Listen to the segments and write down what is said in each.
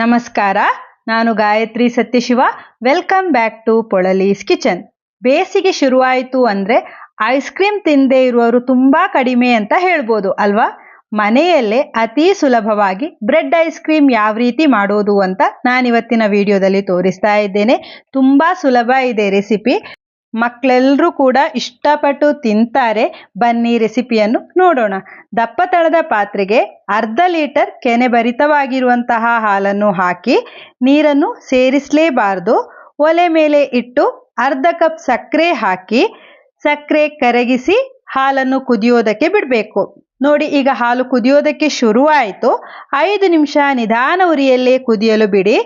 ನಮಸ್ಕಾರ, ನಾನು Gayatri Satyashiva. Welcome back to Polali's kitchen. ಬೇಸಿಗೆ ಶುರುವಾಯಿತು ಅಂದರೆ ಐಸ್ ಕ್ರೀಮ್ ತಿನ್ನದೇ ಇರುವವರು ತುಂಬ ಕಡಿಮೆ ಅಂತ ಹೇಳ್ಬೋದು ಅಲ್ವಾ? ಮನೆಯಲ್ಲೇ ಅತಿ ಸುಲಭವಾಗಿ ಬ್ರೆಡ್ ಐಸ್ ಕ್ರೀಮ್ ಯಾವ ರೀತಿ ಮಾಡೋದು ಅಂತ ನಾನಿವತ್ತಿನ ವಿಡಿಯೋದಲ್ಲಿ ತೋರಿಸ್ತಾ ಇದ್ದೇನೆ. ತುಂಬ ಸುಲಭ ಇದೆ ರೆಸಿಪಿ. ಮಕ್ಕಳೆಲ್ಲರೂ ಕೂಡ ಇಷ್ಟಪಟ್ಟು ತಿಂತಾರೆ. ಬನ್ನಿ ರೆಸಿಪಿಯನ್ನು ನೋಡೋಣ. ದಪ್ಪ ತಳದ ಪಾತ್ರೆಗೆ ಅರ್ಧ ಲೀಟರ್ ಕೆನೆಭರಿತವಾಗಿರುವಂತಹ ಹಾಲನ್ನು ಹಾಕಿ ನೀರನ್ನು ಸೇರಿಸಲೇಬಾರದು. ಒಲೆ ಮೇಲೆ ಇಟ್ಟು ಅರ್ಧ ಕಪ್ ಸಕ್ಕರೆ ಹಾಕಿ ಸಕ್ಕರೆ ಕರಗಿಸಿ ಹಾಲನ್ನು ಕುದಿಯೋದಕ್ಕೆ ಬಿಡಬೇಕು. ನೋಡಿ, ಈಗ ಹಾಲು ಕುದಿಯೋದಕ್ಕೆ ಶುರುವಾಯಿತು. 5 ನಿಮಿಷ ನಿಧಾನ ಉರಿಯಲ್ಲೇ ಕುದಿಯಲು ಬಿಡಿ.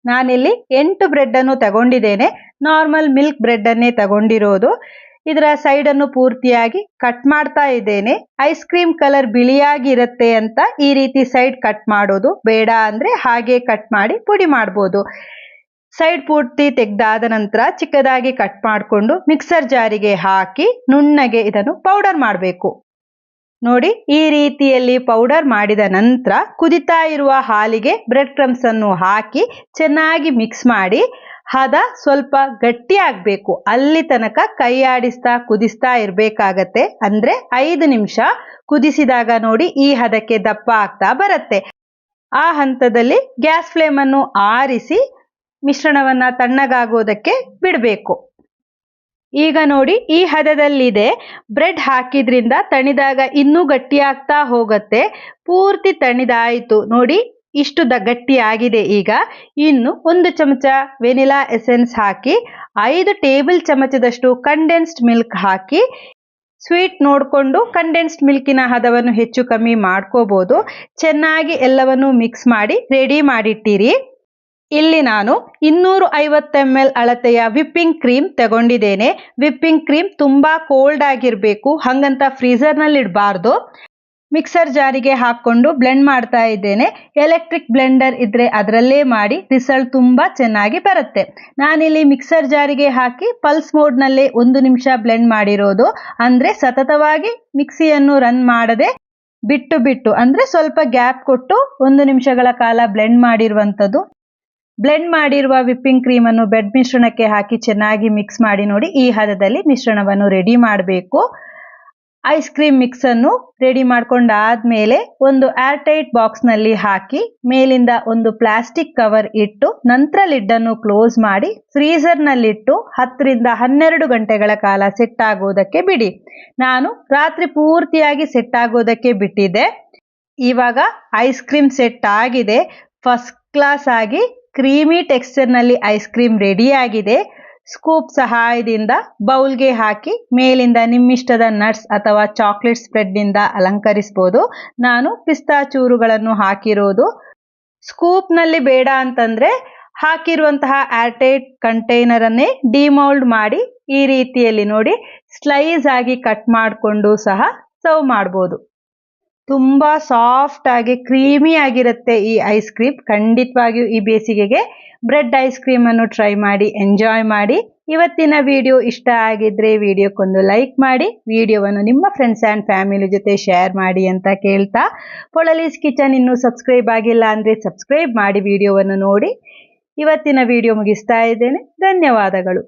ನಾನಿಲ್ಲಿ 8 ಬ್ರೆಡ್ಡನ್ನು ತಗೊಂಡಿದ್ದೇನೆ. ನಾರ್ಮಲ್ ಮಿಲ್ಕ್ ಬ್ರೆಡ್ಡನ್ನೇ ತಗೊಂಡಿರೋದು. ಇದರ ಸೈಡನ್ನು ಪೂರ್ತಿಯಾಗಿ ಕಟ್ ಮಾಡ್ತಾ ಇದ್ದೇನೆ. ಐಸ್ ಕ್ರೀಮ್ ಕಲರ್ ಬಿಳಿಯಾಗಿರುತ್ತೆ ಅಂತ ಈ ರೀತಿ ಸೈಡ್ ಕಟ್ ಮಾಡೋದು. ಬೇಡ ಅಂದರೆ ಹಾಗೆ ಕಟ್ ಮಾಡಿ ಪುಡಿ ಮಾಡ್ಬೋದು. ಸೈಡ್ ಪೂರ್ತಿ ತೆಗೆದಾದ ನಂತರ ಚಿಕ್ಕದಾಗಿ ಕಟ್ ಮಾಡಿಕೊಂಡು ಮಿಕ್ಸರ್ ಜಾರಿಗೆ ಹಾಕಿ ನುಣ್ಣಗೆ ಇದನ್ನು ಪೌಡರ್ ಮಾಡಬೇಕು. ನೋಡಿ, ಈ ರೀತಿಯಲ್ಲಿ ಪೌಡರ್ ಮಾಡಿದ ನಂತರ ಕುದಿತಾ ಇರುವ ಹಾಲಿಗೆ ಬ್ರೆಡ್ ಕ್ರಮ್ಸ್ ಅನ್ನು ಹಾಕಿ ಚೆನ್ನಾಗಿ ಮಿಕ್ಸ್ ಮಾಡಿ. ಹದ ಸ್ವಲ್ಪ ಗಟ್ಟಿ ಆಗಬೇಕು. ಅಲ್ಲಿ ತನಕ ಕೈ ಆಡಿಸ್ತಾ ಕುದಿಸ್ತಾ ಇರಬೇಕಾಗತ್ತೆ. ಅಂದರೆ 5 ನಿಮಿಷ ಕುದಿಸಿದಾಗ ನೋಡಿ ಈ ಹದಕ್ಕೆ ದಪ್ಪ ಆಗ್ತಾ ಬರುತ್ತೆ. ಆ ಹಂತದಲ್ಲಿ ಗ್ಯಾಸ್ ಫ್ಲೇಮನ್ನು ಆರಿಸಿ ಮಿಶ್ರಣವನ್ನು ತಣ್ಣಗಾಗೋದಕ್ಕೆ ಬಿಡಬೇಕು. ಈಗ ನೋಡಿ ಈ ಹದದಲ್ಲಿದೆ. ಬ್ರೆಡ್ ಹಾಕಿದ್ರಿಂದ ತಣಿದಾಗ ಇನ್ನೂ ಗಟ್ಟಿಯಾಗ್ತಾ ಹೋಗುತ್ತೆ. ಪೂರ್ತಿ ತಣಿದಾಯಿತು ನೋಡಿ, ಇಷ್ಟು ಗಟ್ಟಿ ಆಗಿದೆ. ಈಗ ಇನ್ನು 1 ಚಮಚ ವೆನಿಲಾ ಎಸೆನ್ಸ್ ಹಾಕಿ 5 ಟೇಬಲ್ ಚಮಚದಷ್ಟು ಕಂಡೆನ್ಸ್ಡ್ ಮಿಲ್ಕ್ ಹಾಕಿ, ಸ್ವೀಟ್ ನೋಡಿಕೊಂಡು ಕಂಡೆನ್ಸ್ಡ್ ಮಿಲ್ಕಿನ ಹದವನ್ನು ಹೆಚ್ಚು ಕಮ್ಮಿ ಮಾಡ್ಕೋಬೋದು. ಚೆನ್ನಾಗಿ ಎಲ್ಲವನ್ನು ಮಿಕ್ಸ್ ಮಾಡಿ ರೆಡಿ ಮಾಡಿಟ್ಟಿರಿ. ಇಲ್ಲಿ ನಾನು 250 ml ಅಳತೆಯ ವಿಪ್ಪಿಂಗ್ ಕ್ರೀಮ್ ತಗೊಂಡಿದ್ದೇನೆ. ವಿಪ್ಪಿಂಗ್ ಕ್ರೀಮ್ ತುಂಬ ಕೋಲ್ಡ್ ಆಗಿರಬೇಕು, ಹಾಗಂತ ಫ್ರೀಝರ್ನಲ್ಲಿ ಇಡಬಾರ್ದು. ಮಿಕ್ಸರ್ ಜಾರಿಗೆ ಹಾಕ್ಕೊಂಡು ಬ್ಲೆಂಡ್ ಮಾಡ್ತಾ ಇದ್ದೇನೆ. ಎಲೆಕ್ಟ್ರಿಕ್ ಬ್ಲೆಂಡರ್ ಇದ್ದರೆ ಅದರಲ್ಲೇ ಮಾಡಿ, ರಿಸಲ್ಟ್ ತುಂಬ ಚೆನ್ನಾಗಿ ಬರುತ್ತೆ. ನಾನಿಲ್ಲಿ ಮಿಕ್ಸರ್ ಜಾರಿಗೆ ಹಾಕಿ ಪಲ್ಸ್ ಮೋಡ್ನಲ್ಲೇ 1 ನಿಮಿಷ ಬ್ಲೆಂಡ್ ಮಾಡಿರೋದು. ಅಂದರೆ ಸತತವಾಗಿ ಮಿಕ್ಸಿಯನ್ನು ರನ್ ಮಾಡದೆ ಬಿಟ್ಟು ಬಿಟ್ಟು, ಅಂದರೆ ಸ್ವಲ್ಪ ಗ್ಯಾಪ್ ಕೊಟ್ಟು 1 ನಿಮಿಷಗಳ ಕಾಲ ಬ್ಲೆಂಡ್ ಮಾಡಿರುವಂಥದ್ದು. ಬ್ಲೆಂಡ್ ಮಾಡಿರುವ ವಿಪ್ಪಿಂಗ್ ಕ್ರೀಮನ್ನು ಬ್ರೆಡ್ ಮಿಶ್ರಣಕ್ಕೆ ಹಾಕಿ ಚೆನ್ನಾಗಿ ಮಿಕ್ಸ್ ಮಾಡಿ. ನೋಡಿ, ಈ ಹದದಲ್ಲಿ ಮಿಶ್ರಣವನ್ನು ರೆಡಿ ಮಾಡಬೇಕು. ಐಸ್ ಕ್ರೀಮ್ ಮಿಕ್ಸನ್ನು ರೆಡಿ ಮಾಡ್ಕೊಂಡಾದ್ಮೇಲೆ ಒಂದು ಏರ್ ಟೈಟ್ ಬಾಕ್ಸ್ನಲ್ಲಿ ಹಾಕಿ ಮೇಲಿಂದ ಒಂದು ಪ್ಲಾಸ್ಟಿಕ್ ಕವರ್ ಇಟ್ಟು ನಂತರ ಲಿಡ್ಡನ್ನು ಕ್ಲೋಸ್ ಮಾಡಿ ಫ್ರೀಝರ್ನಲ್ಲಿಟ್ಟು 10 ರಿಂದ 12 ಗಂಟೆಗಳ ಕಾಲ ಸೆಟ್ ಆಗೋದಕ್ಕೆ ಬಿಡಿ. ನಾನು ರಾತ್ರಿ ಪೂರ್ತಿಯಾಗಿ ಸೆಟ್ ಆಗೋದಕ್ಕೆ ಬಿಟ್ಟಿದ್ದೆ. ಇವಾಗ ಐಸ್ ಕ್ರೀಮ್ ಸೆಟ್ ಆಗಿದೆ. ಫಸ್ಟ್ ಕ್ಲಾಸ್ ಆಗಿ ಕ್ರೀಮಿ ಟೆಕ್ಸ್ಚರ್ನಲ್ಲಿ ಐಸ್ ಕ್ರೀಮ್ ರೆಡಿ ಆಗಿದೆ. ಸ್ಕೂಪ್ ಸಹಾಯದಿಂದ ಬೌಲ್ಗೆ ಹಾಕಿ ಮೇಲಿಂದ ನಿಮ್ಮಿಷ್ಟದ ನಟ್ಸ್ ಅಥವಾ ಚಾಕ್ಲೇಟ್ ಸ್ಪ್ರೆಡ್ನಿಂದ ಅಲಂಕರಿಸ್ಬೋದು. ನಾನು ಪಿಸ್ತಾ ಚೂರುಗಳನ್ನು ಹಾಕಿರೋದು. ಸ್ಕೂಪ್ನಲ್ಲಿ ಬೇಡ ಅಂತಂದರೆ ಹಾಕಿರುವಂತಹ ಏರ್ಟೈಟ್ ಕಂಟೈನರನ್ನೇ ಡಿಮೌಲ್ಡ್ ಮಾಡಿ ಈ ರೀತಿಯಲ್ಲಿ ನೋಡಿ ಸ್ಲೈಸ್ ಆಗಿ ಕಟ್ ಮಾಡಿಕೊಂಡು ಸಹ ಸರ್ವ್ ಮಾಡ್ಬೋದು. ತುಂಬ ಸಾಫ್ಟ್ ಆಗಿ ಕ್ರೀಮಿ ಆಗಿರುತ್ತೆ ಈ ಐಸ್ ಕ್ರೀಮ್. ಖಂಡಿತವಾಗಿಯೂ ಈ ಬೇಸಿಗೆಗೆ ಬ್ರೆಡ್ ಐಸ್ ಕ್ರೀಮನ್ನು ಟ್ರೈ ಮಾಡಿ ಎಂಜಾಯ್ ಮಾಡಿ. ಇವತ್ತಿನ ವಿಡಿಯೋ ಇಷ್ಟ ಆಗಿದ್ರೆ ವಿಡಿಯೋಕ್ಕೊಂದು ಲೈಕ್ ಮಾಡಿ, ವಿಡಿಯೋವನ್ನು ನಿಮ್ಮ ಫ್ರೆಂಡ್ಸ್ ಆ್ಯಂಡ್ ಫ್ಯಾಮಿಲಿ ಜೊತೆ ಶೇರ್ ಮಾಡಿ ಅಂತ ಕೇಳ್ತಾ, ಪೊಳಲೀಸ್ ಕಿಚನ್ ಇನ್ನೂ ಸಬ್ಸ್ಕ್ರೈಬ್ ಆಗಿಲ್ಲ ಅಂದರೆ ಸಬ್ಸ್ಕ್ರೈಬ್ ಮಾಡಿ ವಿಡಿಯೋವನ್ನು ನೋಡಿ. ಇವತ್ತಿನ ವಿಡಿಯೋ ಮುಗಿಸ್ತಾ ಇದ್ದೇನೆ. ಧನ್ಯವಾದಗಳು.